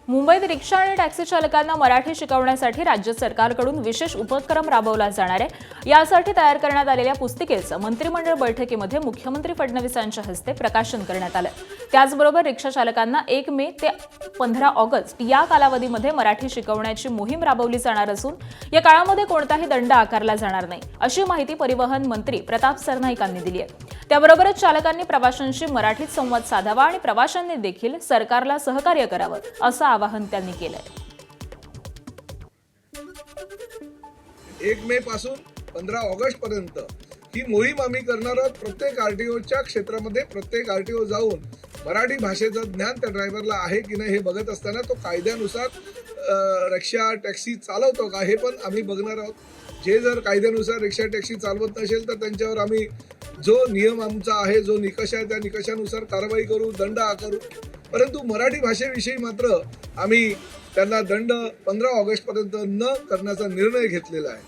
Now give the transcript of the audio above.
मुंबईत रिक्षा आणि टॅक्सी चालकांना मराठी शिकवण्यासाठी राज्य सरकारकडून विशेष उपक्रम राबवला जाणार आहे। यासाठी तयार करण्यात आलेल्या पुस्तिकेचं मंत्रिमंडळ बैठकीमध्ये मुख्यमंत्री फडणवीसांच्या हस्ते प्रकाशन करण्यात आलं। त्याचबरोबर रिक्षा चालकांना 1 मे ते 15 ऑगस्ट या कालावधीमध्ये मराठी शिकवण्याची मोहीम राबवली जाणार असून या काळामध्ये कोणताही दंड आकारला जाणार नाही, अशी माहिती परिवहन मंत्री प्रताप सरनाईकांनी दिली आहे। त्याबरोबरच चालकांनी प्रवाशांशी मराठीत संवाद साधावा आणि प्रवाशांनी देखील सरकारला सहकार्य करावं, असं आवाहन त्यांनी केलंय। 1 मे पासून 15 ऑगस्ट पर्यंत ही मोहीम आम्ही करणार आहोत। प्रत्येक आरटीओच्या क्षेत्रामध्ये प्रत्येक आरटीओ जाऊन मराठी भाषेचं ज्ञान त्या ड्रायव्हरला आहे की नाही हे बघत असताना तो कायद्यानुसार रिक्षा टॅक्सी चालवतो का हे पण आम्ही बघणार आहोत। जे जर कायद्यानुसार रिक्षा टॅक्सी चालवत नसेल तर त्यांच्यावर आम्ही जो नियम आमचा आहे, जो निकष आहे, त्या निकषानुसार कारवाई करू, दंड आकारू। परंतु मराठी भाषेविषयी मात्र आम्ही त्यांना दंड 15 ऑगस्ट पर्यंत न करण्याचा निर्णय घेतलेला आहे।